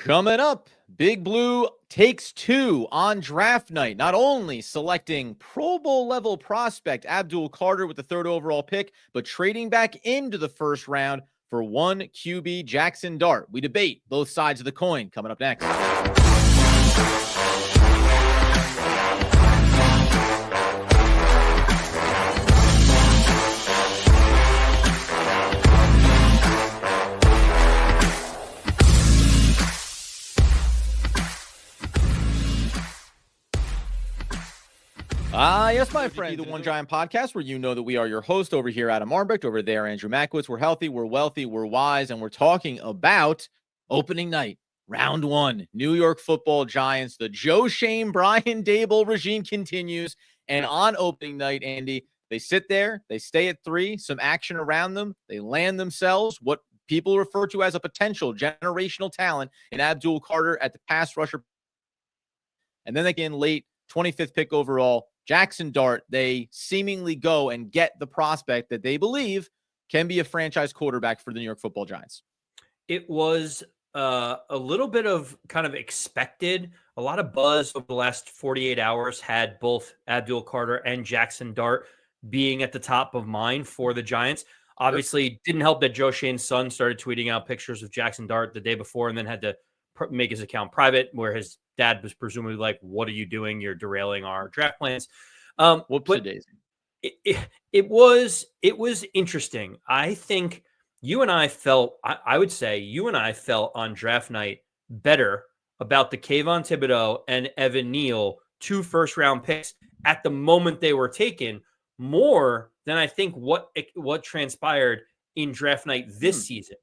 Coming up, Big Blue takes two on draft night, not only selecting Pro Bowl level prospect Abdul Carter with the third overall pick, but trading back into the first round for one QB Jaxson Dart. We debate both sides of the coin coming up next. Yes, my friend, the One Giant Podcast, where you know that we are your host. Over here, Adam Armbrecht. Over there, Andrew Makowitz. We're healthy, we're wealthy, we're wise, and we're talking about opening night, round one. New York Football Giants. The Joe Schoen, Brian Daboll regime continues. And on opening night, Andy, they sit there, they stay at three, some action around them. They land themselves what people refer to as a potential generational talent in Abdul Carter at the pass rusher. And then they get in late 25th pick overall, Jaxson Dart. They seemingly go and get the prospect that they believe can be a franchise quarterback for the New York Football Giants. It was a little bit of kind of expected. A lot of buzz over the last 48 hours had both Abdul Carter and Jaxson Dart being at the top of mind for the Giants. Obviously, didn't help that Joe Schoen's son started tweeting out pictures of Jaxson Dart the day before and then had to make his account private, where his dad was presumably like, "What are you doing? You're derailing our draft plans." Whoopsie-daisy. It was interesting. I think you and I felt, I would say you and I felt on draft night better about the Kayvon Thibodeau and Evan Neal 2 first-round picks at the moment they were taken, more than I think what transpired in draft night this season.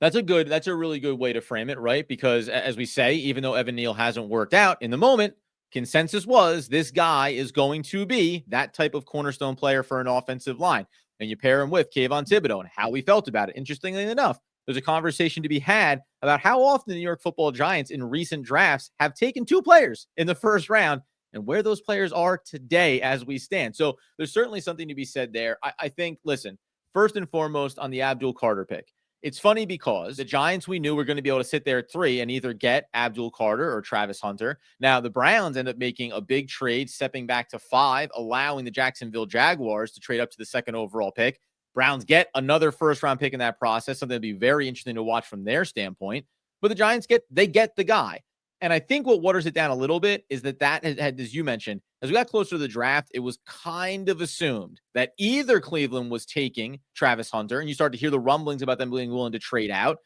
That's a really good way to frame it, right? Because as we say, even though Evan Neal hasn't worked out in the moment, consensus was this guy is going to be that type of cornerstone player for an offensive line. And you pair him with Kayvon Thibodeau and how we felt about it. Interestingly enough, there's a conversation to be had about how often the New York Football Giants in recent drafts have taken 2 players in the first round and where those players are today as we stand. So there's certainly something to be said there. I think, listen, first and foremost on the Abdul Carter pick, it's funny because the Giants, we knew were going to be able to sit there at 3 and either get Abdul Carter or Travis Hunter. Now, the Browns end up making a big trade, stepping back to 5, allowing the Jacksonville Jaguars to trade up to the 2nd overall pick. Browns get another first-round pick in that process, something that'd be very interesting to watch from their standpoint. But the Giants get the guy. And I think what waters it down a little bit is that had, as you mentioned, as we got closer to the draft, it was kind of assumed that either Cleveland was taking Travis Hunter, and you start to hear the rumblings about them being willing to trade out,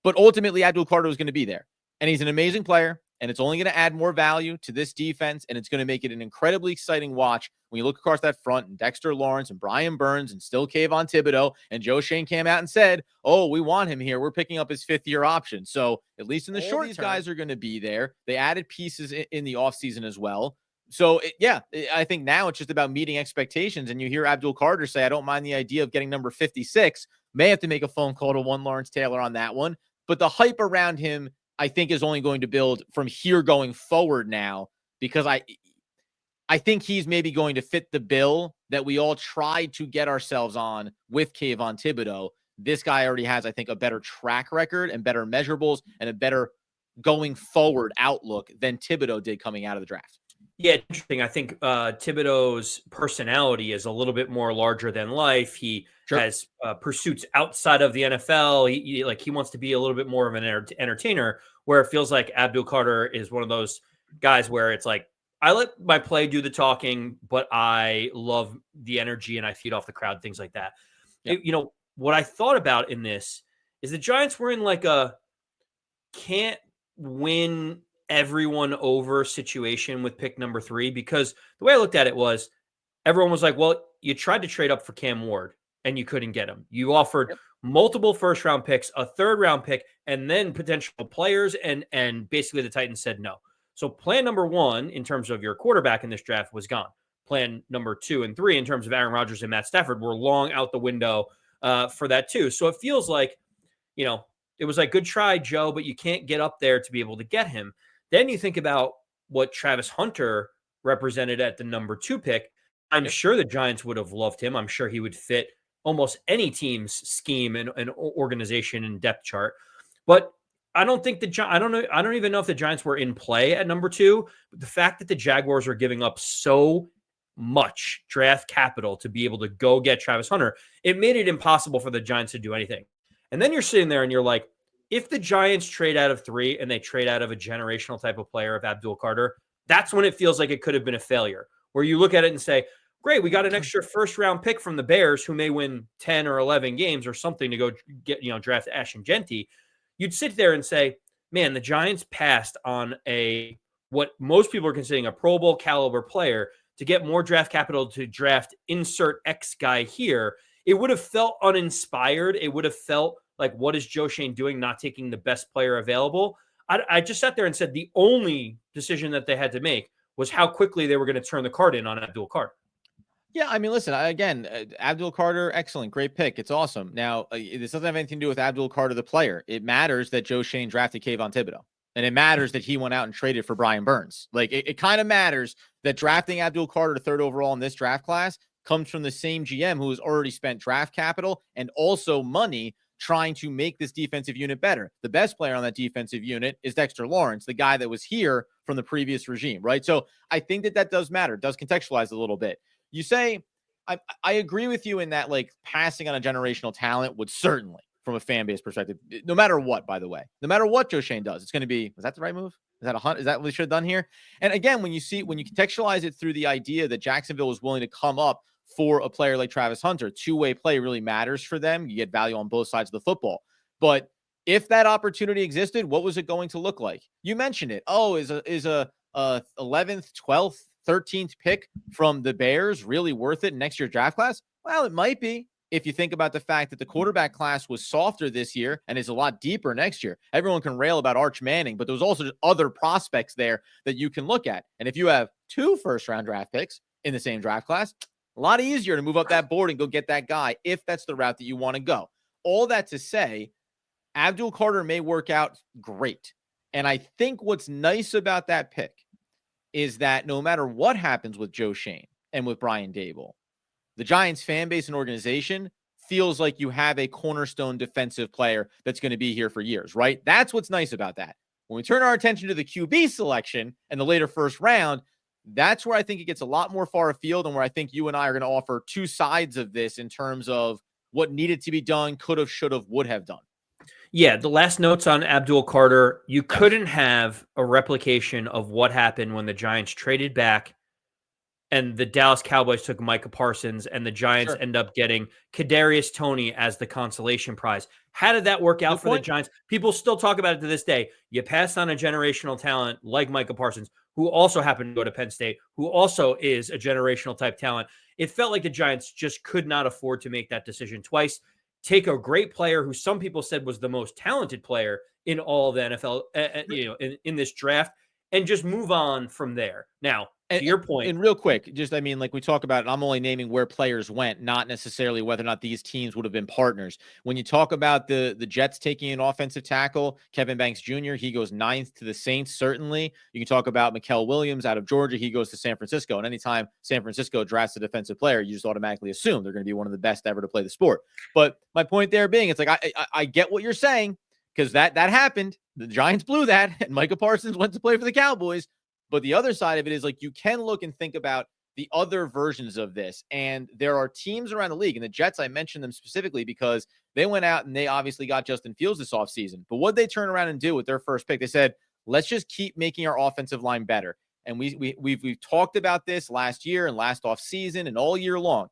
but ultimately Abdul Carter was going to be there. And he's an amazing player, and it's only going to add more value to this defense, and it's going to make it an incredibly exciting watch when you look across that front and Dexter Lawrence and Brian Burns and still Kayvon Thibodeau, and Joe Schoen came out and said, "Oh, we want him here. We're picking up his 5th-year option." So at least in the short, these guys are going to be there. They added pieces in the offseason as well. So, I think now it's just about meeting expectations. And you hear Abdul Carter say, "I don't mind the idea of getting number 56. May have to make a phone call to one Lawrence Taylor on that one." But the hype around him, I think, is only going to build from here going forward now, because I think he's maybe going to fit the bill that we all tried to get ourselves on with Kayvon Thibodeau. This guy already has, I think, a better track record and better measurables and a better going forward outlook than Thibodeau did coming out of the draft. Yeah, interesting. I think Thibodeau's personality is a little bit more larger than life. He has pursuits outside of the NFL. He wants to be a little bit more of an entertainer, where it feels like Abdul Carter is one of those guys where it's like, I let my play do the talking, but I love the energy and I feed off the crowd, things like that. Yeah. What I thought about in this is the Giants were in like a can't win everyone over situation with pick number 3, because the way I looked at it was everyone was like, well, you tried to trade up for Cam Ward and you couldn't get him. You offered multiple first-round picks, a third-round pick, and then potential players, and basically the Titans said no. So plan number 1 in terms of your quarterback in this draft was gone. Plan number 2 and 3 in terms of Aaron Rodgers and Matt Stafford were long out the window for that too. So it feels like, it was like, good try, Joe, but you can't get up there to be able to get him. Then you think about what Travis Hunter represented at the number 2 pick. I'm sure the Giants would have loved him. I'm sure he would fit almost any team's scheme and organization and depth chart. But I don't think I don't know. I don't even know if the Giants were in play at number 2. But the fact that the Jaguars are giving up so much draft capital to be able to go get Travis Hunter, it made it impossible for the Giants to do anything. And then you're sitting there and you're like, if the Giants trade out of 3 and they trade out of a generational type of player of Abdul Carter, that's when it feels like it could have been a failure. Where you look at it and say, great, we got an extra first round pick from the Bears who may win 10 or 11 games or something to go get, draft Ashton Genty. You'd sit there and say, man, the Giants passed on what most people are considering a Pro Bowl caliber player to get more draft capital to draft insert X guy here. It would have felt uninspired. It would have felt like, what is Joe Schoen doing, not taking the best player available? I just sat there and said the only decision that they had to make was how quickly they were going to turn the card in on Abdul Carter. Yeah, I mean, listen, again, Abdul Carter, excellent, great pick. It's awesome. Now, this doesn't have anything to do with Abdul Carter, the player. It matters that Joe Schoen drafted Kayvon Thibodeau, and it matters that he went out and traded for Brian Burns. Like, it kind of matters that drafting Abdul Carter 3rd overall in this draft class comes from the same GM who has already spent draft capital and also money trying to make this defensive unit better. The best player on that defensive unit is Dexter Lawrence, the guy that was here from the previous regime, right? So I think that does matter. It does contextualize a little bit. You say, I agree with you in that, like, passing on a generational talent would certainly, from a fan base perspective, no matter what, by the way, no matter what Joe Schoen does, it's going to be, is that the right move? Is that a hunt? Is that what they should have done here? And again, when you contextualize it through the idea that Jacksonville was willing to come up for a player like Travis Hunter, two-way play really matters for them. You get value on both sides of the football. But if that opportunity existed, what was it going to look like? You mentioned it. Oh, is a 11th, 12th, 13th pick from the Bears really worth it in next year's draft class? Well, it might be if you think about the fact that the quarterback class was softer this year and is a lot deeper next year. Everyone can rail about Arch Manning, but there's also just other prospects there that you can look at. And if you have 2 first-round draft picks in the same draft class, a lot easier to move up that board and go get that guy if that's the route that you want to go. All that to say, Abdul Carter may work out great. And I think what's nice about that pick is that no matter what happens with Joe Schoen and with Brian Daboll, the Giants fan base and organization feels like you have a cornerstone defensive player that's going to be here for years, right? That's what's nice about that. When we turn our attention to the QB selection and the later first round, that's where I think it gets a lot more far afield and where I think you and I are going to offer 2 sides of this in terms of what needed to be done, could have, should have, would have done. Yeah, the last notes on Abdul Carter, you couldn't have a replication of what happened when the Giants traded back and the Dallas Cowboys took Micah Parsons and the Giants end up getting Kadarius Toney as the consolation prize. How did that work out for the Giants? People still talk about it to this day. You passed on a generational talent like Micah Parsons, who also happened to go to Penn State, who also is a generational type talent. It felt like the Giants just could not afford to make that decision twice. Take a great player who some people said was the most talented player in all of the NFL, in this draft, and just move on from there. Now, to your point, and real quick, just, I mean, like we talk about it, I'm only naming where players went, not necessarily whether or not these teams would have been partners. When you talk about the Jets taking an offensive tackle, Kevin Banks Jr., he goes 9th to the Saints, certainly. You can talk about Mikael Williams out of Georgia. He goes to San Francisco. And anytime San Francisco drafts a defensive player, you just automatically assume they're going to be one of the best ever to play the sport. But my point there being, it's like, I get what you're saying, because that happened. The Giants blew that, and Micah Parsons went to play for the Cowboys. But the other side of it is, like, you can look and think about the other versions of this. And there are teams around the league, and the Jets, I mentioned them specifically because they went out and they obviously got Justin Fields this offseason. But what they turn around and do with their first pick, they said, let's just keep making our offensive line better. And we've talked about this last year and last offseason and all year long.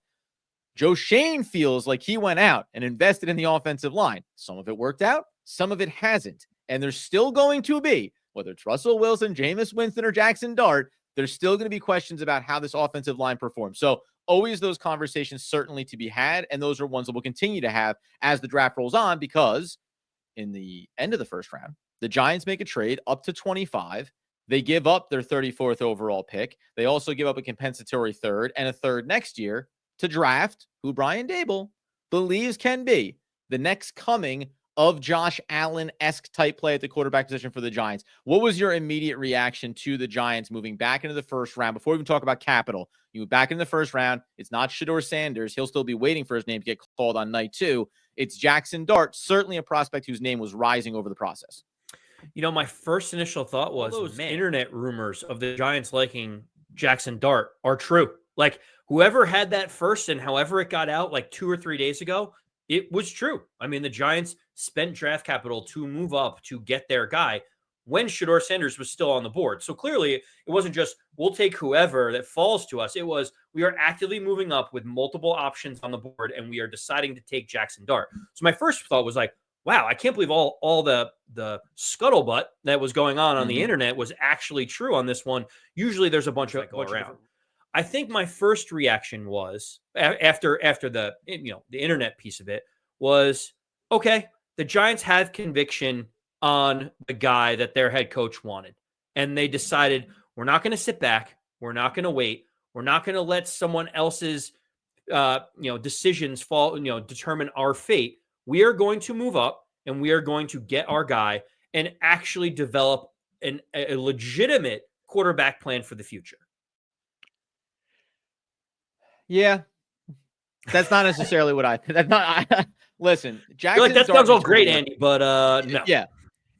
Joe Schoen feels like he went out and invested in the offensive line. Some of it worked out, some of it hasn't. And there's still going to be, whether it's Russell Wilson, Jameis Winston, or Jaxson Dart, there's still going to be questions about how this offensive line performs. So always those conversations certainly to be had, and those are ones that we'll continue to have as the draft rolls on, because in the end of the first round, the Giants make a trade up to 25. They give up their 34th overall pick. They also give up a compensatory 3rd and a 3rd next year to draft who Brian Daboll believes can be the next coming of Josh Allen-esque type play at the quarterback position for the Giants. What was your immediate reaction to the Giants moving back into the first round? Before we even talk about capital, you move back in the first round. It's not Shedeur Sanders. He'll still be waiting for his name to get called on night 2. It's Jaxson Dart, certainly a prospect whose name was rising over the process. My first initial thought was those internet rumors of the Giants liking Jaxson Dart are true. Like, whoever had that first and however it got out like 2 or 3 days ago, it was true. I mean, the Giants spent draft capital to move up to get their guy when Shedeur Sanders was still on the board. So clearly, it wasn't just we'll take whoever that falls to us. It was we are actively moving up with multiple options on the board, and we are deciding to take Jaxson Dart. So my first thought was like, wow, I can't believe all the scuttlebutt that was going on the internet was actually true on this one. Usually there's a bunch of go around. I think my first reaction was after the the internet piece of it was, okay, the Giants have conviction on the guy that their head coach wanted, and they decided we're not going to sit back, we're not going to wait, we're not going to let someone else's decisions fall determine our fate. We are going to move up and we are going to get our guy and actually develop a legitimate quarterback plan for the future. Yeah, that's not necessarily what that's not. Listen, Jaxson. Like, that sounds all great, Andy, but no. Yeah,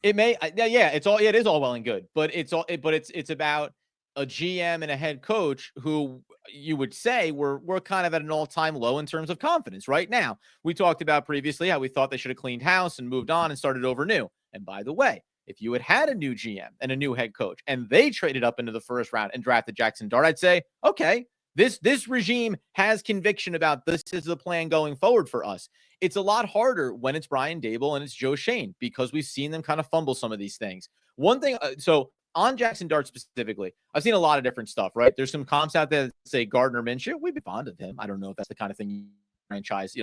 it may. Yeah, it is all well and good, but it's about a GM and a head coach who you would say we're kind of at an all-time low in terms of confidence right now. We talked about previously how we thought they should have cleaned house and moved on and started over new. And by the way, if you had a new GM and a new head coach and they traded up into the first round and drafted Jaxson Dart, I'd say, okay, this regime has conviction about this is the plan going forward for us. It's a lot harder when it's Brian Daboll and it's Joe Schoen because we've seen them kind of fumble some of these things. One thing, so on Jaxson Dart specifically, I've seen a lot of different stuff, right? There's some comps out there that say Gardner Minshew. We'd be fond of him. I don't know if that's the kind of thing you franchise,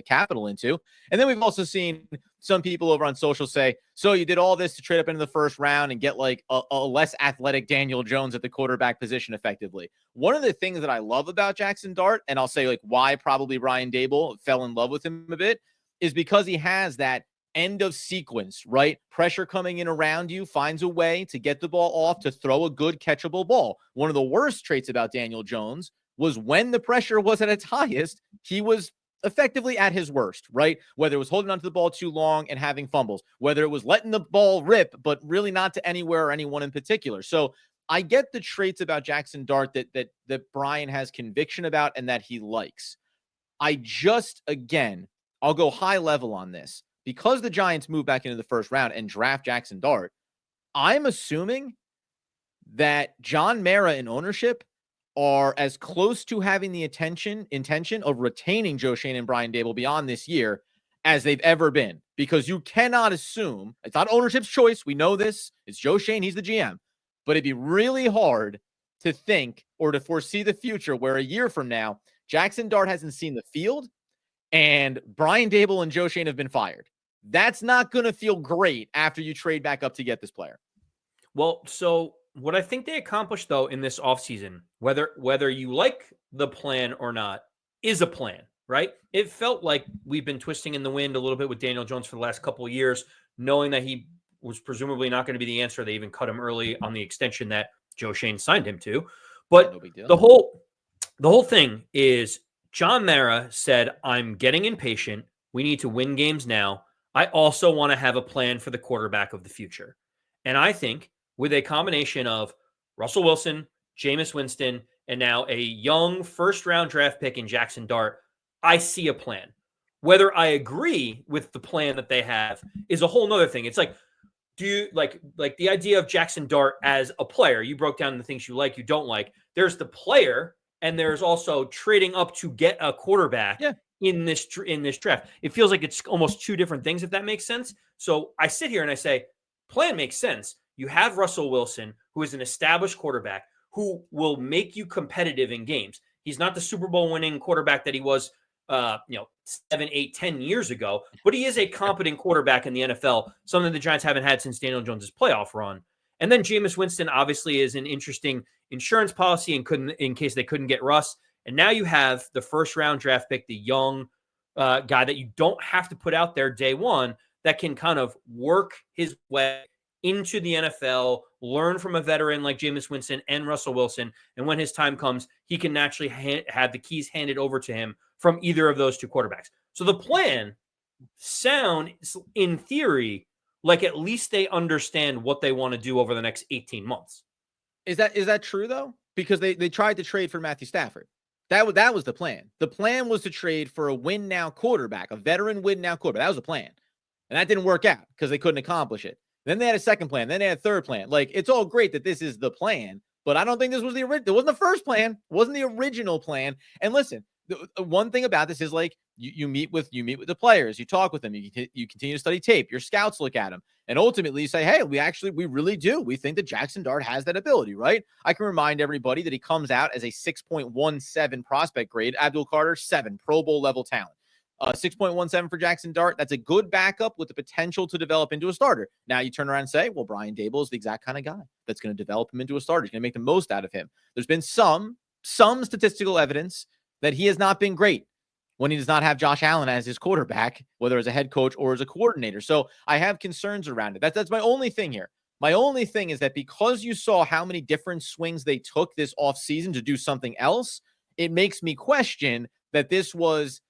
capital into. And then we've also seen some people over on social say, so you did all this to trade up into the first round and get like a less athletic Daniel Jones at the quarterback position effectively. One of the things that I love about Jaxson Dart, and I'll say like why probably Brian Daboll fell in love with him a bit, is because he has that end of sequence, right? Pressure coming in around you, finds a way to get the ball off, to throw a good catchable ball. One of the worst traits about Daniel Jones was when the pressure was at its highest, he was effectively at his worst, right? Whether it was holding onto the ball too long and having fumbles, whether it was letting the ball rip, but really not to anywhere or anyone in particular. So I get the traits about Jaxson Dart that Brian has conviction about and that he likes. I just, again, I'll go high level on this. Because the Giants move back into the first round and draft Jaxson Dart, I'm assuming that John Mara and ownership are as close to having the intention of retaining Joe Schoen and Brian Daboll beyond this year as they've ever been. Because you cannot assume, it's not ownership's choice. We know this. It's Joe Schoen. He's the GM. But it'd be really hard to think or to foresee the future where a year from now, Jaxson Dart hasn't seen the field and Brian Daboll and Joe Schoen have been fired. That's not going to feel great after you trade back up to get this player. Well, so what I think they accomplished, though, in this offseason, whether you like the plan or not, is a plan, right? It felt like we've been twisting in the wind a little bit with Daniel Jones for the last couple of years, knowing that he was presumably not going to be the answer. They even cut him early on the extension that Joe Schoen signed him to. But no big deal. The whole thing is John Mara said, I'm getting impatient. We need to win games now. I also want to have a plan for the quarterback of the future. And I think with a combination of Russell Wilson, Jameis Winston, and now a young first-round draft pick in Jaxson Dart, I see a plan. Whether I agree with the plan that they have is a whole nother thing. It's like, do you like the idea of Jaxson Dart as a player? You broke down the things you like, you don't like. There's the player, and there's also trading up to get a quarterback. Yeah. In this draft. It feels like it's almost two different things, if that makes sense. So I sit here and I say, plan makes sense. You have Russell Wilson, who is an established quarterback who will make you competitive in games. He's not the Super Bowl winning quarterback that he was 7, 8, 10 years ago, but he is a competent quarterback in the NFL, something the Giants haven't had since Daniel Jones's playoff run. And then Jameis Winston obviously is an interesting insurance policy in case they couldn't get Russ. And now you have the first-round draft pick, the young guy that you don't have to put out there day one that can kind of work his way into the NFL, learn from a veteran like Jameis Winston and Russell Wilson, and when his time comes, he can naturally have the keys handed over to him from either of those two quarterbacks. So the plan sounds, in theory, like at least they understand what they want to do over the next 18 months. Is that true though? Because they tried to trade for Matthew Stafford. That was the plan. The plan was to trade for a win now quarterback, a veteran win now quarterback. That was the plan. And that didn't work out because they couldn't accomplish it. Then they had a second plan. Then they had a third plan. Like, it's all great that this is the plan, but I don't think this was the original. It wasn't the first plan. It wasn't the original plan. And listen, the one thing about this is like you meet with the players, you talk with them, you continue to study tape, your scouts look at them, and ultimately you say, hey, we really do. We think that Jaxson Dart has that ability, right? I can remind everybody that he comes out as a 6.17 prospect grade. Abdul Carter, 7, Pro Bowl level talent. 6.17 for Jaxson Dart. That's a good backup with the potential to develop into a starter. Now you turn around and say, well, Brian Daboll is the exact kind of guy that's going to develop him into a starter. He's going to make the most out of him. There's been some statistical evidence that he has not been great when he does not have Josh Allen as his quarterback, whether as a head coach or as a coordinator. So I have concerns around it. That's my only thing here. My only thing is that because you saw how many different swings they took this offseason to do something else, it makes me question that this was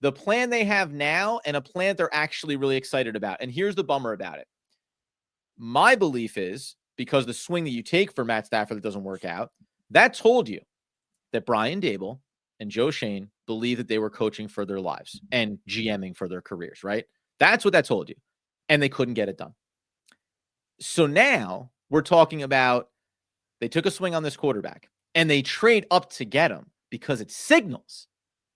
the plan they have now and a plan they're actually really excited about. And here's the bummer about it. My belief is, because the swing that you take for Matt Stafford that doesn't work out, that told you that Brian Daboll and Joe Schoen believe that they were coaching for their lives and GMing for their careers, right? That's what that told you. And they couldn't get it done. So now we're talking about they took a swing on this quarterback and they trade up to get him because it signals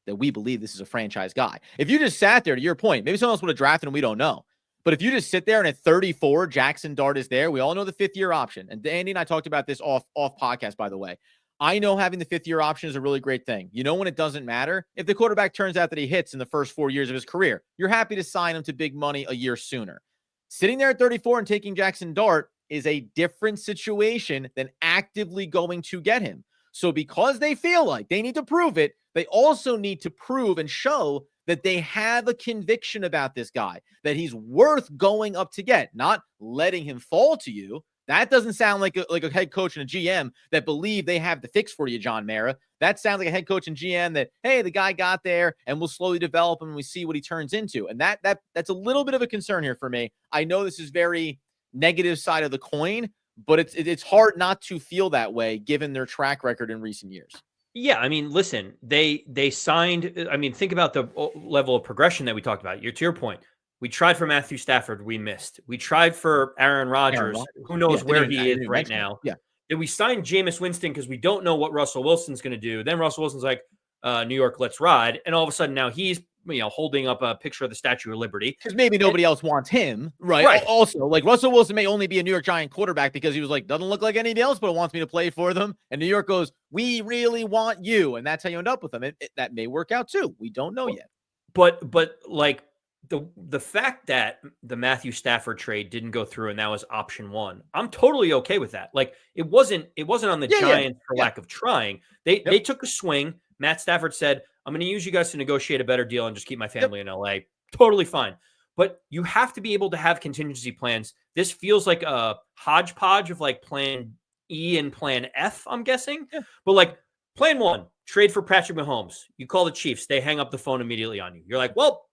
that we believe this is a franchise guy. If you just sat there, to your point, maybe someone else would have drafted him, we don't know. But if you just sit there and at 34, Jaxson Dart is there, we all know the 5th-year option. And Andy and I talked about this off podcast, by the way. I know having the 5th-year option is a really great thing. You know when it doesn't matter? If the quarterback turns out that he hits in the first 4 years of his career, you're happy to sign him to big money a year sooner. Sitting there at 34 and taking Jaxson Dart is a different situation than actively going to get him. So because they feel like they need to prove it, they also need to prove and show that they have a conviction about this guy, that he's worth going up to get, not letting him fall to you. That doesn't sound like a head coach and a GM that believe they have the fix for you, John Mara. That sounds like a head coach and GM that, hey, the guy got there and we'll slowly develop him and we see what he turns into. And that's a little bit of a concern here for me. I know this is very negative side of the coin, but it's hard not to feel that way given their track record in recent years. Yeah, I mean, listen, they signed. I mean, think about the level of progression that we talked about. To your point, we tried for Matthew Stafford, we missed. We tried for Aaron Rodgers. Who knows where he is right now? Yeah. Then we signed Jameis Winston because we don't know what Russell Wilson's going to do. Then Russell Wilson's like, New York, let's ride. And all of a sudden now he's holding up a picture of the Statue of Liberty. Because maybe nobody else wants him, right? Also, like Russell Wilson may only be a New York Giant quarterback because he was like, doesn't look like anybody else, but wants me to play for them. And New York goes, we really want you. And that's how you end up with them. That may work out too. We don't know yet. But like the fact that the Matthew Stafford trade didn't go through and that was option 1, I'm totally okay with that. Like it wasn't on the Giants for lack of trying. They took a swing. Matt Stafford said, I'm going to use you guys to negotiate a better deal and just keep my family in LA. Totally fine. But you have to be able to have contingency plans. This feels like a hodgepodge of like plan E and plan F, I'm guessing. Yeah. But like plan 1, trade for Patrick Mahomes. You call the Chiefs. They hang up the phone immediately on you. You're like, well,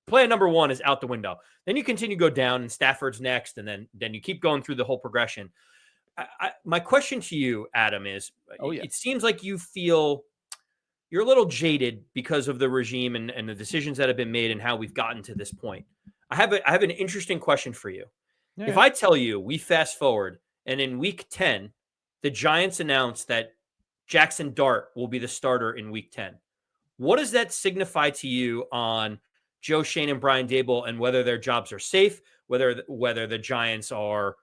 plan number 1 is out the window. Then you continue to go down and Stafford's next. And then you keep going through the whole progression. My question to you, Adam, is it seems like you feel you're a little jaded because of the regime and the decisions that have been made and how we've gotten to this point. I have an interesting question for you. Yeah. If I tell you we fast forward and in week 10, the Giants announced that Jaxson Dart will be the starter in week 10, what does that signify to you on Joe Schoen and Brian Daboll and whether their jobs are safe, whether the Giants are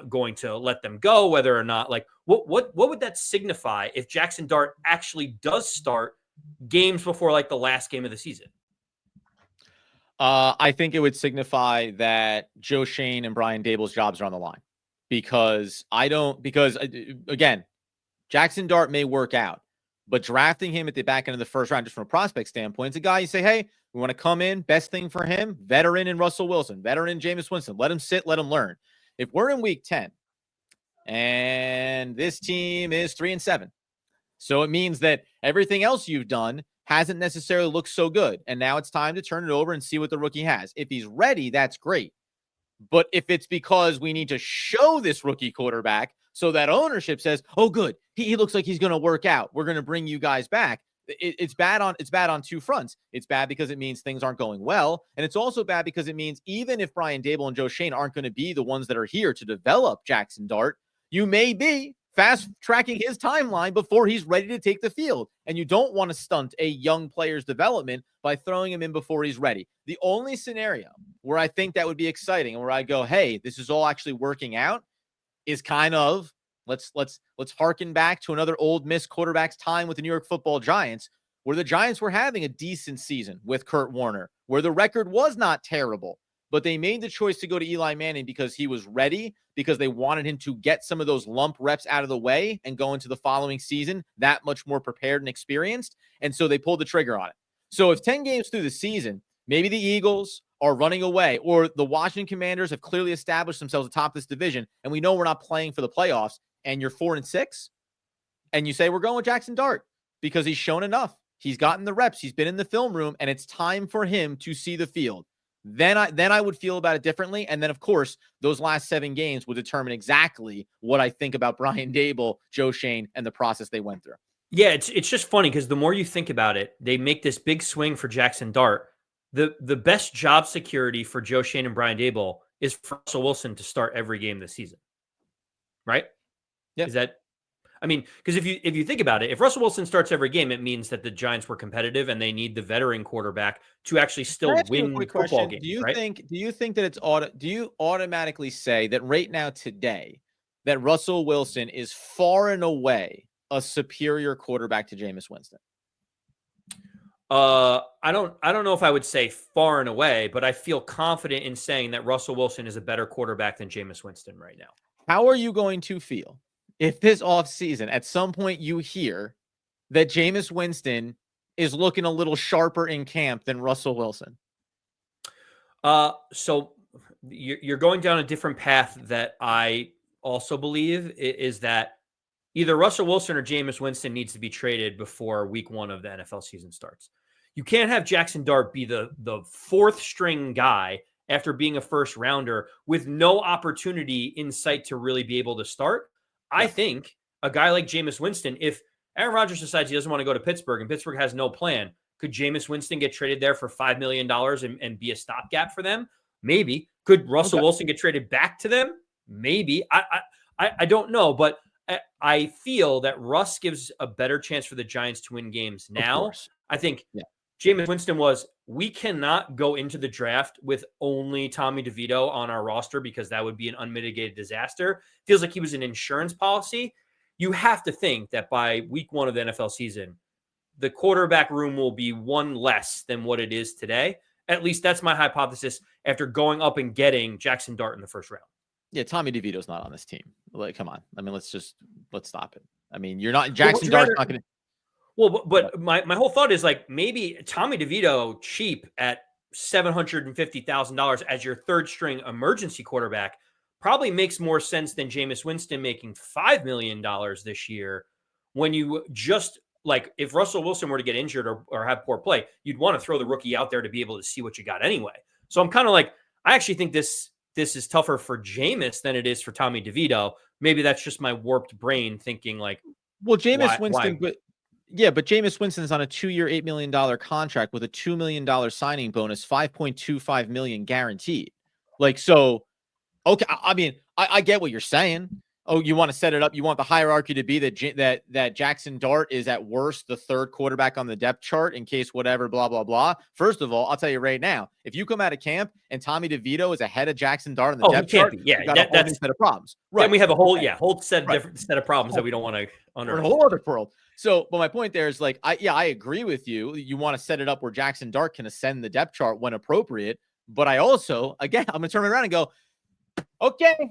going to let them go, whether or not, like what would that signify if Jaxson Dart actually does start games before like the last game of the season? I think it would signify that Joe Schoen and Brian Daboll's jobs are on the line because again, Jaxson Dart may work out, but drafting him at the back end of the first round, just from a prospect standpoint, it's a guy you say, hey, we want to come in, best thing for him, veteran in Russell Wilson, veteran in Jameis Winston, let him sit, let him learn. If we're in week 10 and this team is 3-7, so it means that everything else you've done hasn't necessarily looked so good. And now it's time to turn it over and see what the rookie has. If he's ready, that's great. But if it's because we need to show this rookie quarterback so that ownership says, oh, good, he looks like he's going to work out, we're going to bring you guys back. It's bad on two fronts. It's bad because it means things aren't going well. And it's also bad because it means even if Brian Daboll and Joe Schoen aren't going to be the ones that are here to develop Jaxson Dart, you may be fast tracking his timeline before he's ready to take the field. And you don't want to stunt a young player's development by throwing him in before he's ready. The only scenario where I think that would be exciting and where I go, hey, this is all actually working out is kind of, let's harken back to another Ole Miss quarterback's time with the New York Football Giants, where the Giants were having a decent season with Kurt Warner, where the record was not terrible, but they made the choice to go to Eli Manning because he was ready, because they wanted him to get some of those lump reps out of the way and go into the following season that much more prepared and experienced. And so they pulled the trigger on it. So if 10 games through the season, maybe the Eagles are running away, or the Washington Commanders have clearly established themselves atop this division, and we know we're not playing for the playoffs, and you're 4-6, and you say, we're going with Jaxson Dart because he's shown enough. He's gotten the reps. He's been in the film room, and it's time for him to see the field. Then I would feel about it differently. And then, of course, those last 7 games would determine exactly what I think about Brian Daboll, Joe Schoen, and the process they went through. Yeah, it's just funny because the more you think about it, they make this big swing for Jaxson Dart. The best job security for Joe Schoen and Brian Daboll is for Russell Wilson to start every game this season, right? Yeah. Is that? I mean, because if you think about it, if Russell Wilson starts every game, it means that the Giants were competitive and they need the veteran quarterback to actually still win football games. Do you right? think that do you automatically say that right now today that Russell Wilson is far and away a superior quarterback to Jameis Winston? I don't know if I would say far and away, but I feel confident in saying that Russell Wilson is a better quarterback than Jameis Winston right now. How are you going to feel if this offseason at some point you hear that Jameis Winston is looking a little sharper in camp than Russell Wilson? So you're going down a different path that I also believe is that either Russell Wilson or Jameis Winston needs to be traded before week 1 of the NFL season starts. You can't have Jaxson Dart be the 4th string guy after being a first rounder with no opportunity in sight to really be able to start. I think a guy like Jameis Winston, if Aaron Rodgers decides he doesn't want to go to Pittsburgh and Pittsburgh has no plan, could Jameis Winston get traded there for $5 million and be a stopgap for them? Maybe. Could Russell Wilson get traded back to them? Maybe. I don't know, but I feel that Russ gives a better chance for the Giants to win games now. I think Jameis Winston we cannot go into the draft with only Tommy DeVito on our roster because that would be an unmitigated disaster. Feels like he was an insurance policy. You have to think that by week 1 of the NFL season, the quarterback room will be one less than what it is today. At least that's my hypothesis after going up and getting Jaxson Dart in the first round. Yeah, Tommy DeVito's not on this team. Like, come on. I mean, let's stop it. I mean, you're not Jaxson Dart's not going to. Well, but my whole thought is like maybe Tommy DeVito cheap at $750,000 as your 3rd string emergency quarterback probably makes more sense than Jameis Winston making $5 million this year. When you just like if Russell Wilson were to get injured or have poor play, you'd want to throw the rookie out there to be able to see what you got anyway. So I'm kind of like, I actually think this is tougher for Jameis than it is for Tommy DeVito. Maybe that's just my warped brain thinking like, well, Jameis Winston, but Jameis Winston is on a 2-year, $8 million contract with a $2 million signing bonus, $5.25 million guaranteed. Like, so, okay. I mean, I get what you're saying. Oh, you want to set it up. You want the hierarchy to be that Jaxson Dart is at worst the 3rd quarterback on the depth chart in case whatever, blah, blah, blah. First of all, I'll tell you right now, if you come out of camp and Tommy DeVito is ahead of Jaxson Dart on the depth chart, yeah, you got a whole new set of problems. Right. Then we have a whole different set of problems that we don't want to unearth. A whole other world. So, but my point there is like, I agree with you. You want to set it up where Jaxson Dart can ascend the depth chart when appropriate. But I also, again, I'm going to turn it around and go, okay,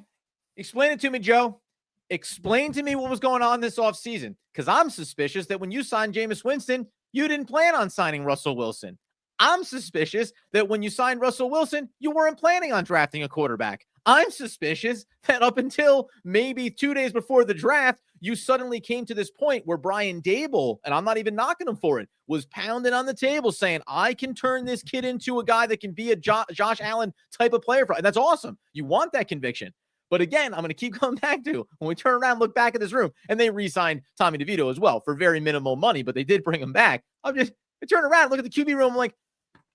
explain it to me, Joe. Explain to me what was going on this offseason, because I'm suspicious that when you signed Jameis Winston, you didn't plan on signing Russell Wilson. I'm suspicious that when you signed Russell Wilson, you weren't planning on drafting a quarterback. I'm suspicious that up until maybe 2 days before the draft, you suddenly came to this point where Brian Daboll, and I'm not even knocking him for it, was pounding on the table saying, I can turn this kid into a guy that can be a Josh Allen type of player. And that's awesome. You want that conviction. But again, I'm going to keep coming back to when we turn around, look back at this room, and they re-signed Tommy DeVito as well for very minimal money, but they did bring him back. I turn around, look at the QB room, I'm like,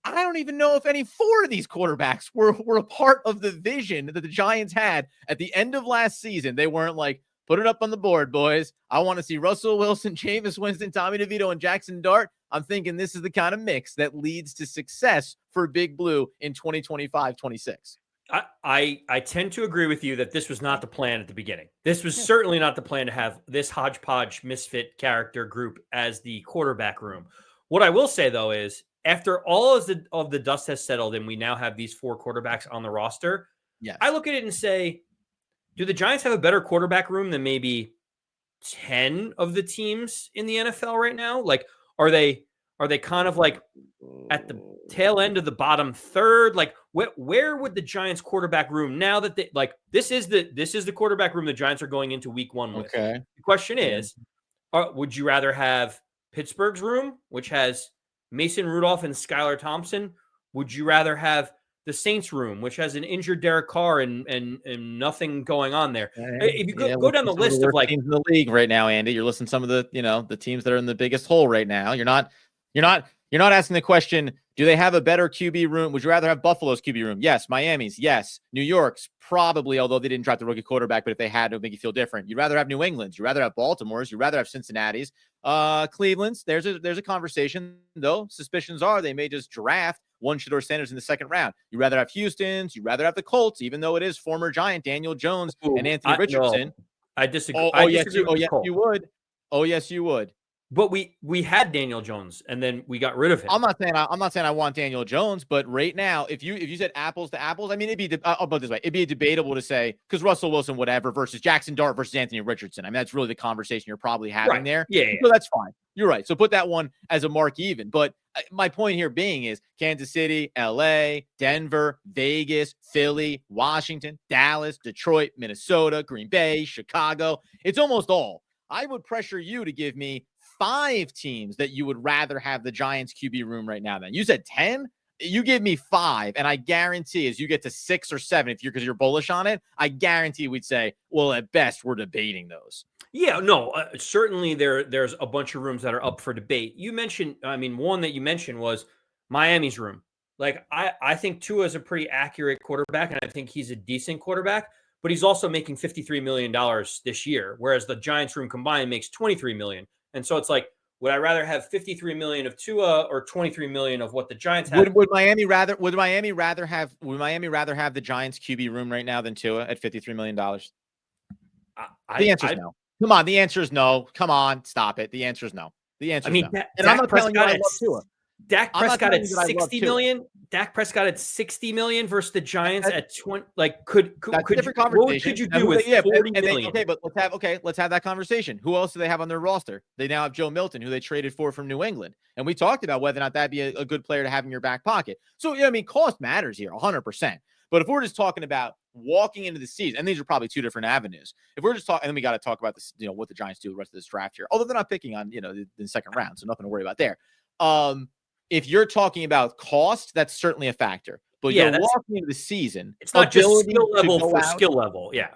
I don't even know if any 4 of these quarterbacks were a part of the vision that the Giants had at the end of last season. They weren't like, put it up on the board, boys. I want to see Russell Wilson, Jameis Winston, Tommy DeVito, and Jaxson Dart. I'm thinking this is the kind of mix that leads to success for Big Blue in 2025-26. I tend to agree with you that this was not the plan at the beginning. This was certainly not the plan to have this hodgepodge misfit character group as the quarterback room. What I will say, though, is after all of the dust has settled and we now have these 4 quarterbacks on the roster, yes. I look at it and say, do the Giants have a better quarterback room than maybe 10 of the teams in the NFL right now? Like, are they kind of like at the tail end of the bottom third? Like, where would the Giants quarterback room, now that they like this is the quarterback room the Giants are going into week 1 with? Okay. The question is, would you rather have Pittsburgh's room, which has Mason Rudolph and Skylar Thompson? Would you rather have the Saints room, which has an injured Derek Carr and nothing going on there? If you go down the list of like teams in the league right now, Andy, you're listing some of the, the teams that are in the biggest hole right now. You're not asking the question, do they have a better QB room? Would you rather have Buffalo's QB room? Yes. Miami's? Yes. New York's? Probably, although they didn't draft the rookie quarterback, but if they had, it would make you feel different. You'd rather have New England's. You'd rather have Baltimore's. You'd rather have Cincinnati's. Cleveland's. There's a conversation, though. Suspicions are they may just draft one Shedeur Sanders in the second round. You'd rather have Houston's. You'd rather have the Colts, even though it is former Giant Daniel Jones and Anthony Richardson. No, I disagree. Yes, you would. Oh, yes, you would. But we had Daniel Jones, and then we got rid of him. I'm not saying I want Daniel Jones, but right now, if you said apples to apples, I mean, I'll put it this way: it'd be debatable to say because Russell Wilson, whatever, versus Jaxson Dart versus Anthony Richardson. I mean, that's really the conversation you're probably having there. Yeah. So that's fine. You're right. So put that one as a mark even. But my point here being is Kansas City, LA, Denver, Vegas, Philly, Washington, Dallas, Detroit, Minnesota, Green Bay, Chicago. It's almost all. I would pressure you to give me 5 teams that you would rather have the Giants QB room right now. Then you said 10. You give me 5, and I guarantee as you get to 6 or 7, because you're bullish on it, I guarantee we'd say, well, at best, we're debating those. Yeah, no, certainly there's a bunch of rooms that are up for debate. You mentioned, one that you mentioned was Miami's room. Like, I think Tua is a pretty accurate quarterback, and I think he's a decent quarterback, but he's also making $53 million this year, whereas the Giants room combined makes $23 million. And so it's like, would I rather have $53 million of Tua or $23 million of what the Giants have? Would Miami rather have the Giants QB room right now than Tua at $53 million? The answer is no. Come on, the answer is no. Come on, stop it. The answer is no. The answer is no. And I'm not telling you I love Tua. Dak Prescott at 60 million. Dak Prescott at 60 million versus the Giants at 20. Like, could different conversation. What could you do with 40 million? Okay, but let's have that conversation. Who else do they have on their roster? They now have Joe Milton, who they traded for from New England, and we talked about whether or not that'd be a good player to have in your back pocket. So cost matters here, 100%. But if we're just talking about walking into the season, and these are probably 2 different avenues. If we're just talking, and then we got to talk about this, what the Giants do the rest of this draft here. Although they're not picking on the second round, so nothing to worry about there. If you're talking about cost, that's certainly a factor. But you're walking into the season. It's not just skill level for skill level. Yeah.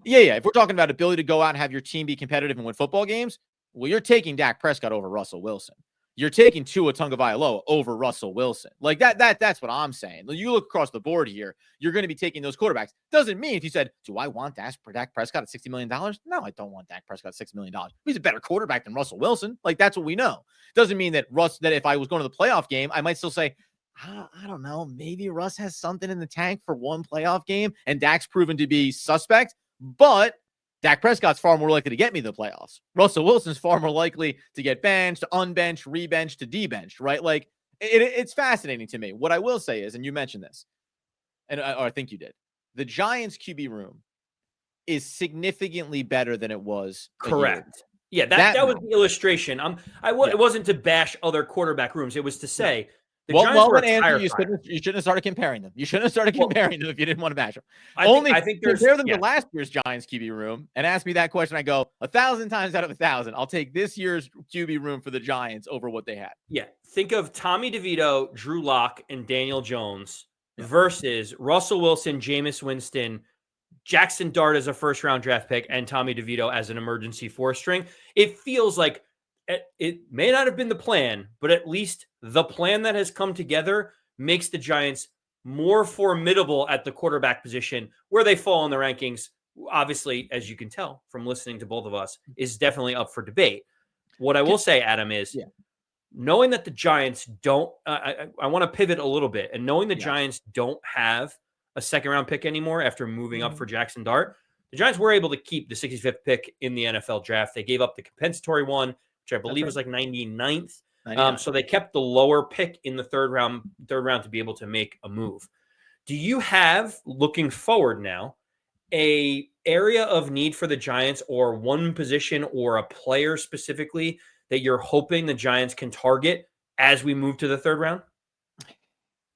If we're talking about ability to go out and have your team be competitive and win football games, well, you're taking Dak Prescott over Russell Wilson. You're taking Tua Tagovailoa over Russell Wilson. Like that's what I'm saying. You look across the board here, you're going to be taking those quarterbacks. Doesn't mean if you said, do I want Dak Prescott at $60 million? No, I don't want Dak Prescott at $6 million. He's a better quarterback than Russell Wilson. Like, that's what we know. Doesn't mean that that if I was going to the playoff game, I might still say, I don't know, maybe Russ has something in the tank for one playoff game and Dak's proven to be suspect, but Dak Prescott's far more likely to get me the playoffs. Russell Wilson's far more likely to get benched, to unbenched, rebenched, to debenched, right? Like, it's fascinating to me. What I will say is, and you mentioned this, or I think you did, the Giants QB room is significantly better than it was. Correct. Yeah, that was the illustration. It wasn't to bash other quarterback rooms. It was to say The Well, Giants were a Andrew, tire you fire. shouldn't have started comparing them. You shouldn't have started Well, comparing them if you didn't want to match them. I think there's Compare them to last year's Giants QB room and ask me that question. I go 1,000 times out of 1,000. I'll take this year's QB room for the Giants over what they had. Yeah. Think of Tommy DeVito, Drew Lock, and Daniel Jones Yeah. versus Russell Wilson, Jameis Winston, Jaxson Dart as a first round draft pick, and Tommy DeVito as an emergency four string. It feels like it may not have been the plan, but at least the plan that has come together makes the Giants more formidable at the quarterback position. Where they fall in the rankings, obviously, as you can tell from listening to both of us, is definitely up for debate. What I will say, Adam, is knowing that the Giants don't, I want to pivot a little bit, and knowing the Giants don't have a second round pick anymore after moving up for Jaxson Dart, the Giants were able to keep the 65th pick in the NFL draft. They gave up the compensatory one, which I believe was like 99th. So they kept the lower pick in the third round to be able to make a move. Do you have, looking forward now, a area of need for the Giants, or one position or a player specifically that you're hoping the Giants can target as we move to the third round?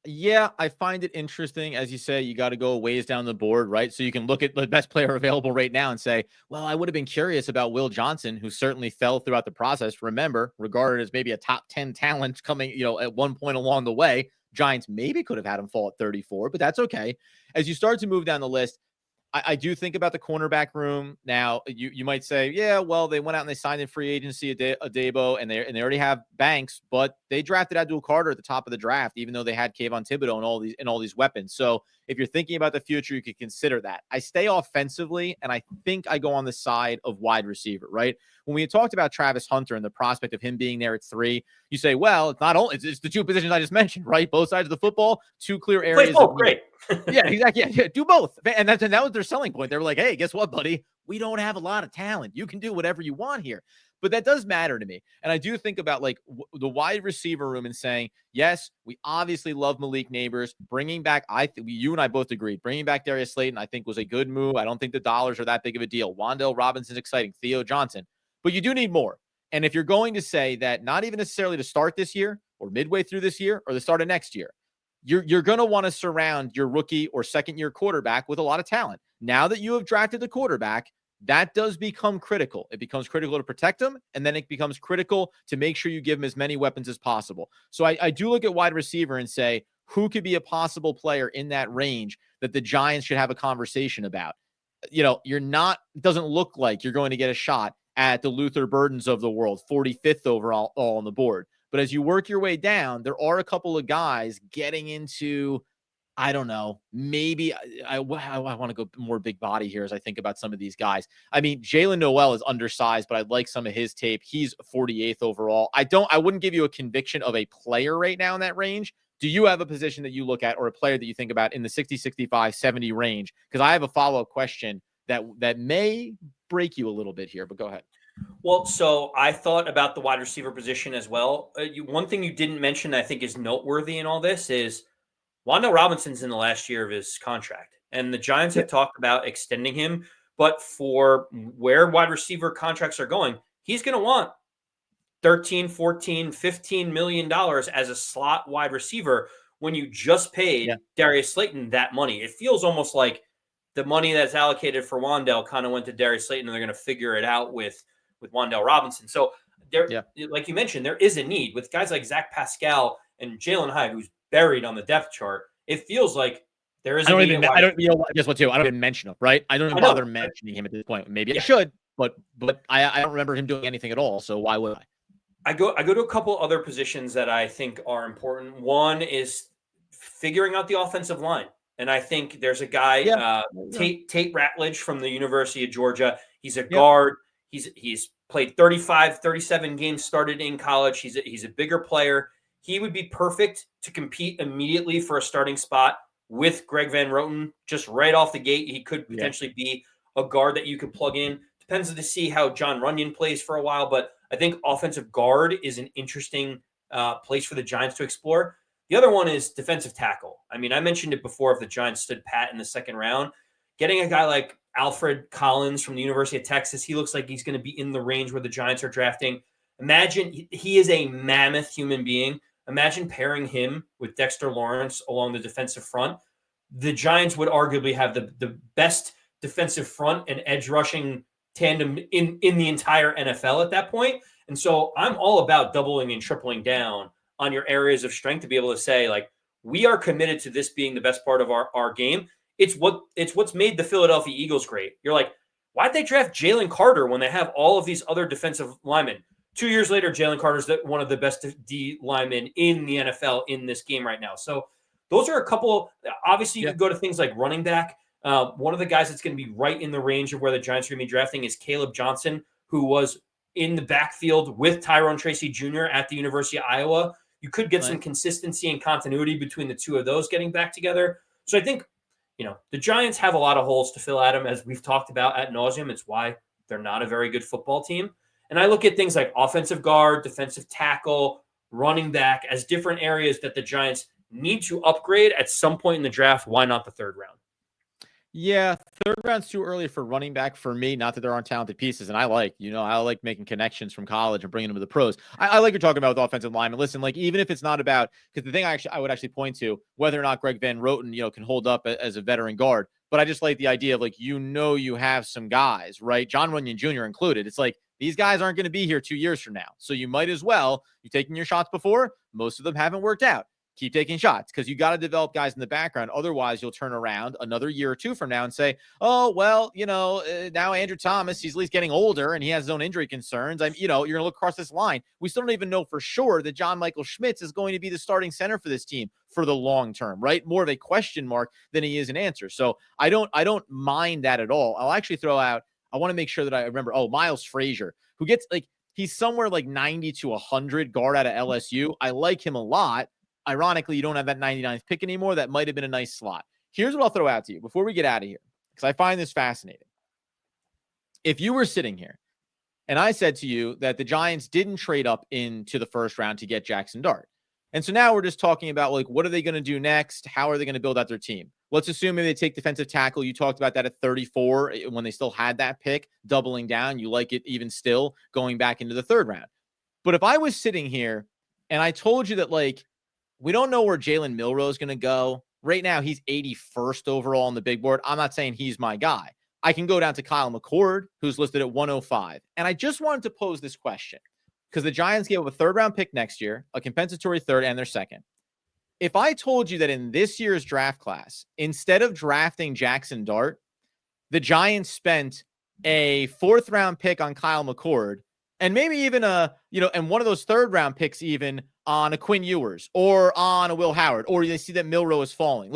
Yeah, I find it interesting. As you say, you got to go a ways down the board, right? So you can look at the best player available right now and say, well, I would have been curious about Will Johnson, who certainly fell throughout the process. Remember, regarded as maybe a top 10 talent coming, at one point along the way. Giants maybe could have had him fall at 34, but that's okay. As you start to move down the list, I do think about the cornerback room. Now, you might say, yeah, well, they went out and they signed in free agency a Daboll, and they already have Banks, but they drafted ABDUL Carter at the top of the draft, even though they had Kayvon Thibodeau and all these weapons. So if you're thinking about the future, you could consider that. I stay offensively, and I think I go on the side of wide receiver, right? When we had talked about Travis Hunter and the prospect of him being there at 3, you say, well, it's not only it's the two positions I just mentioned, right? Both sides of the football, two clear areas. Great. Yeah, exactly. Yeah, do both. And that was their selling point. They were like, hey, guess what, buddy? We don't have a lot of talent. You can do whatever you want here. But that does matter to me. And I do think about like the wide receiver room and saying, yes, we obviously love Malik Neighbors. Bringing back, you and I both agreed, bringing back Darius Slayton, I think was a good move. I don't think the dollars are that big of a deal. Wan'Dale Robinson's exciting. Theo Johnson. But you do need more. And if you're going to say that not even necessarily to start this year or midway through this year or the start of next year, you're going to want to surround your rookie or second-year quarterback with a lot of talent. Now that you have drafted the quarterback, that does become critical. It becomes critical to protect him, and then it becomes critical to make sure you give him as many weapons as possible. So I do look at wide receiver and say, who could be a possible player in that range that the Giants should have a conversation about? It doesn't look like you're going to get a shot at the Luther Burdens of the world, 45th overall all on the board. But as you work your way down, there are a couple of guys getting into, I don't know, maybe I want to go more big body here as I think about some of these guys. I mean, Jalen Noel is undersized, but I like some of his tape. He's 48th overall. I wouldn't give you a conviction of a player right now in that range. Do you have a position that you look at or a player that you think about in the 60, 65, 70 range? Because I have a follow-up question that may break you a little bit here, but go ahead. Well, so I thought about the wide receiver position as well. One thing you didn't mention that I think is noteworthy in all this is Wan'Dale Robinson's in the last year of his contract, and the Giants have talked about extending him. But for where wide receiver contracts are going, he's going to want $13, $14, $15 million as a slot wide receiver when you just paid Darius Slayton that money. It feels almost like the money that's allocated for Wan'Dale kind of went to Darius Slayton, and they're going to figure it out with Wan'Dale Robinson. So there, like you mentioned, there is a need with guys like Zach Pascal and Jalen Hyde, who's buried on the depth chart. It feels like there is a need. Guess what, too? I don't even mention him, right? I don't even bother mentioning him at this point. Maybe I should, but I don't remember him doing anything at all. So why would I? I go to a couple other positions that I think are important. One is figuring out the offensive line. And I think there's a guy, Tate Ratledge from the University of Georgia. He's a guard. He's played 35, 37 games started in college. He's a bigger player. He would be perfect to compete immediately for a starting spot with Greg Van Roten just right off the gate. He could potentially be a guard that you could plug in. Depends to see how John Runyon plays for a while, but I think offensive guard is an interesting place for the Giants to explore. The other one is defensive tackle. I mean, I mentioned it before if the Giants stood pat in the second round. Getting a guy like Alfred Collins from the University of Texas, he looks like he's going to be in the range where the Giants are drafting. Imagine he is a mammoth human being. Imagine pairing him with Dexter Lawrence along the defensive front. The Giants would arguably have the best defensive front and edge rushing tandem in the entire NFL at that point. And so I'm all about doubling and tripling down on your areas of strength to be able to say, like, we are committed to this being the best part of our game. It's what's made the Philadelphia Eagles great. You're like, why'd they draft Jalen Carter when they have all of these other defensive linemen? 2 years later, Jalen Carter's one of the best D linemen in the NFL in this game right now. So those are a couple. Obviously, you could go to things like running back. One of the guys that's going to be right in the range of where the Giants are going to be drafting is Caleb Johnson, who was in the backfield with Tyrone Tracy Jr. at the University of Iowa. You could get some consistency and continuity between the two of those getting back together. So I think, the Giants have a lot of holes to fill, Adam, as we've talked about ad nauseum. It's why they're not a very good football team. And I look at things like offensive guard, defensive tackle, running back as different areas that the Giants need to upgrade at some point in the draft. Why not the third round? Yeah, third round's too early for running back for me. Not that there aren't talented pieces, and I like making connections from college and bringing them to the pros. I like you're talking about with offensive linemen. Listen, like even if it's not about, because the thing I would actually point to whether or not Greg Van Roten can hold up as a veteran guard, but I just like the idea of like you have some guys, right? John Runyon Jr. included. It's like these guys aren't going to be here 2 years from now, so you might as well. You've taken your shots before. Most of them haven't worked out. Keep taking shots because you got to develop guys in the background. Otherwise, you'll turn around another year or two from now and say, oh, well, now Andrew Thomas, he's at least getting older and he has his own injury concerns. You're going to look across this line. We still don't even know for sure that John Michael Schmitz is going to be the starting center for this team for the long term, right? More of a question mark than he is an answer. So I don't mind that at all. I'll actually throw out, I want to make sure that I remember, Miles Frazier, who gets he's somewhere like 90 to 100 guard out of LSU. I like him a lot. Ironically, you don't have that 99th pick anymore. That might have been a nice slot. Here's what I'll throw out to you before we get out of here, because I find this fascinating. If you were sitting here and I said to you that the Giants didn't trade up into the first round to get Jaxson Dart, and so now we're just talking about what are they going to do next? How are they going to build out their team? Let's assume maybe they take defensive tackle. You talked about that at 34 when they still had that pick, doubling down. You like it even still going back into the third round. But if I was sitting here and I told you that we don't know where Jalen Milroe is going to go. Right now, he's 81st overall on the big board. I'm not saying he's my guy. I can go down to Kyle McCord, who's listed at 105. And I just wanted to pose this question because the Giants gave up a third-round pick next year, a compensatory third, and their second. If I told you that in this year's draft class, instead of drafting Jaxson Dart, the Giants spent a fourth-round pick on Kyle McCord and maybe even and one of those third-round picks even on a Quinn Ewers or on a Will Howard, or they see that Milroe is falling.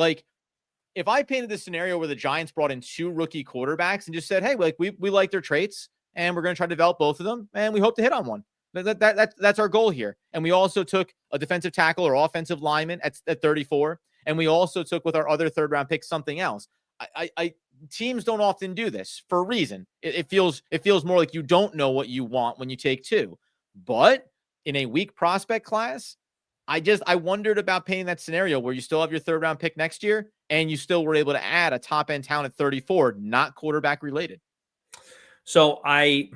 If I painted this scenario where the Giants brought in two rookie quarterbacks and just said, hey, we like their traits and we're going to try to develop both of them and we hope to hit on one. That's our goal here. And we also took a defensive tackle or offensive lineman at 34. And we also took with our other third round pick something else. Teams don't often do this for a reason. It feels more like you don't know what you want when you take two. But in a weak prospect class, I wondered about painting that scenario where you still have your third round pick next year and you still were able to add a top end talent at 34, not quarterback related. So I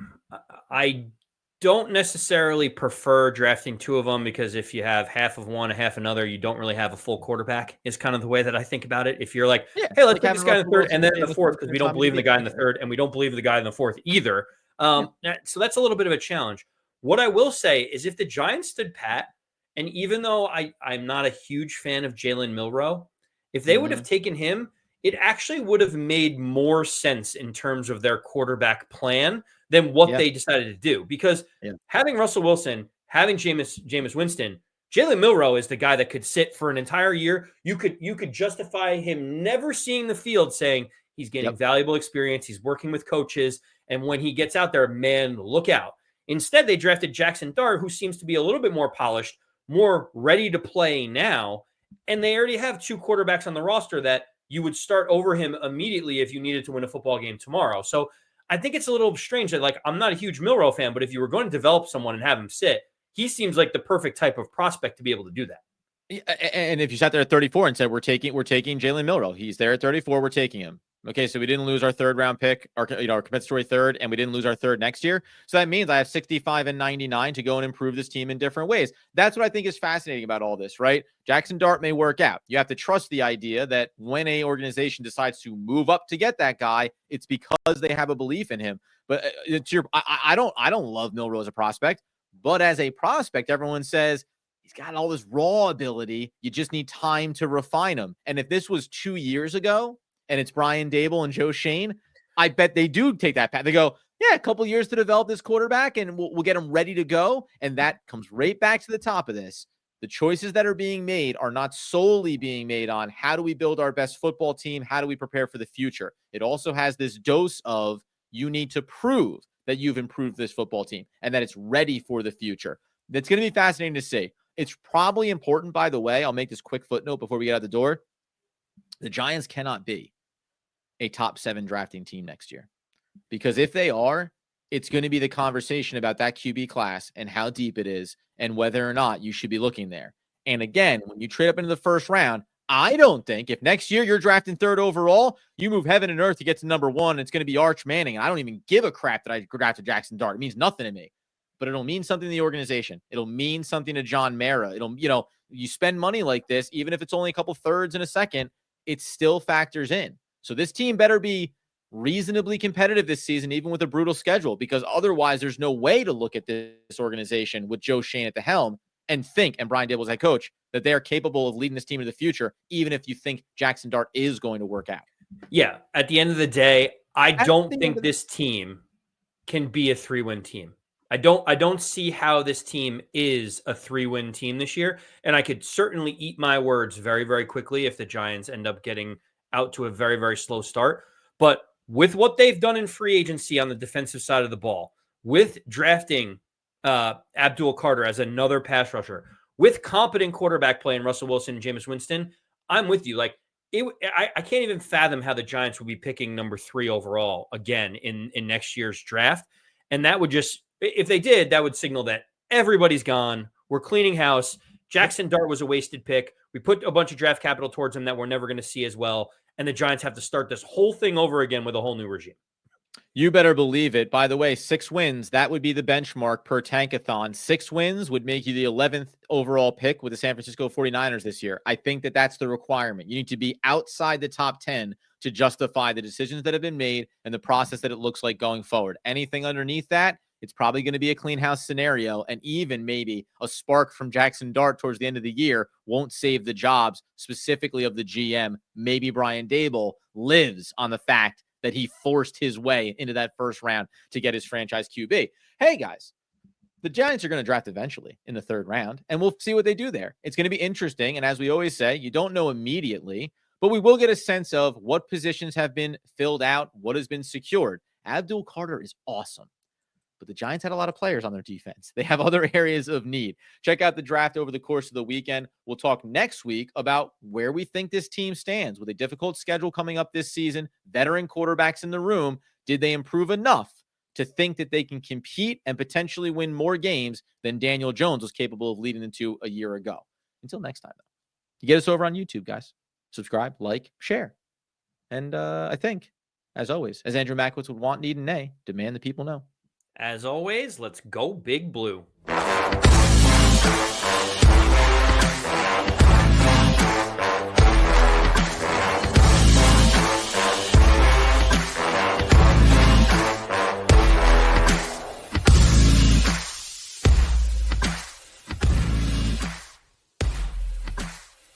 don't necessarily prefer drafting two of them because if you have half of one and half another, you don't really have a full quarterback is kind of the way that I think about it. If you're like, hey, let's put this guy in the third and then in the fourth, because we don't believe in the guy in the third and we don't believe in the guy in the fourth either. So that's a little bit of a challenge. What I will say is if the Giants stood pat, and even though I'm not a huge fan of Jalen Milroe, if they would have taken him, it actually would have made more sense in terms of their quarterback plan than what they decided to do. Because having Russell Wilson, having Jameis Winston, Jalen Milroe is the guy that could sit for an entire year. You could justify him never seeing the field, saying he's getting valuable experience, he's working with coaches, and when he gets out there, man, look out. Instead, they drafted Jaxson Dart, who seems to be a little bit more polished, more ready to play now, and they already have two quarterbacks on the roster that you would start over him immediately if you needed to win a football game tomorrow. So I think it's a little strange that, I'm not a huge Milroe fan, but if you were going to develop someone and have him sit, he seems like the perfect type of prospect to be able to do that. And if you sat there at 34 and said, we're taking Jalen Milroe, he's there at 34, we're taking him. Okay, so we didn't lose our third round pick, our compensatory third, and we didn't lose our third next year. So that means I have 65 and 99 to go and improve this team in different ways. That's what I think is fascinating about all this, right? Jaxson Dart may work out. You have to trust the idea that when a organization decides to move up to get that guy, it's because they have a belief in him. But I don't love Milroe as a prospect, but as a prospect, everyone says he's got all this raw ability. You just need time to refine him. And if this was 2 years ago, and it's Brian Daboll and Joe Schoen, I bet they do take that path. They go, yeah, a couple years to develop this quarterback, and we'll get him ready to go. And that comes right back to the top of this. The choices that are being made are not solely being made on how do we build our best football team? How do we prepare for the future? It also has this dose of you need to prove that you've improved this football team and that it's ready for the future. That's going to be fascinating to see. It's probably important, by the way, I'll make this quick footnote before we get out the door. The Giants cannot be a top 7 drafting team next year, because if they are, it's going to be the conversation about that QB class and how deep it is and whether or not you should be looking there. And again, when you trade up into the first round, I don't think if next year you're drafting 3rd overall, you move heaven and earth to get to number 1. It's going to be Arch Manning. I don't even give a crap that I drafted Jaxson Dart. It means nothing to me, but it'll mean something to the organization. It'll mean something to John Mara. It'll, you spend money like this, even if it's only a couple thirds in a second, it still factors in. So this team better be reasonably competitive this season, even with a brutal schedule, because otherwise there's no way to look at this organization with Joe Schoen at the helm and think, and Brian Daboll as head coach, that they are capable of leading this team into the future, even if you think Jaxson Dart is going to work out. Yeah. At the end of the day, I don't think this team can be a 3-win team. I don't see how this team is a 3-win team this year. And I could certainly eat my words very, very quickly if the Giants end up getting out to a very, very slow start. But with what they've done in free agency on the defensive side of the ball, with drafting Abdul Carter as another pass rusher, with competent quarterback play in Russell Wilson and Jameis Winston, I'm with you. Like, I can't even fathom how the Giants would be picking number 3 overall again in next year's draft. And that would just, if they did, that would signal that everybody's gone. We're cleaning house. Jaxson Dart was a wasted pick. We put a bunch of draft capital towards him that we're never going to see as well. And the Giants have to start this whole thing over again with a whole new regime. You better believe it. By the way, 6 wins, that would be the benchmark per tankathon. 6 wins would make you the 11th overall pick with the San Francisco 49ers this year. I think that that's the requirement. You need to be outside the top 10 to justify the decisions that have been made and the process that it looks like going forward. Anything underneath that, it's probably going to be a clean house scenario, and even maybe a spark from Jaxson Dart towards the end of the year won't save the jobs, specifically of the GM. Maybe Brian Daboll lives on the fact that he forced his way into that first round to get his franchise QB. Hey, guys, the Giants are going to draft eventually in the 3rd round, and we'll see what they do there. It's going to be interesting, and as we always say, you don't know immediately, but we will get a sense of what positions have been filled out, what has been secured. Abdul Carter is awesome, but the Giants had a lot of players on their defense. They have other areas of need. Check out the draft over the course of the weekend. We'll talk next week about where we think this team stands with a difficult schedule coming up this season, veteran quarterbacks in the room. Did they improve enough to think that they can compete and potentially win more games than Daniel Jones was capable of leading into a year ago? Until next time, though, you get us over on YouTube, guys. Subscribe, like, share. And I think, as always, as Andrew Mackowitz would want, need, and nay, demand the people know. As always, let's go Big Blue.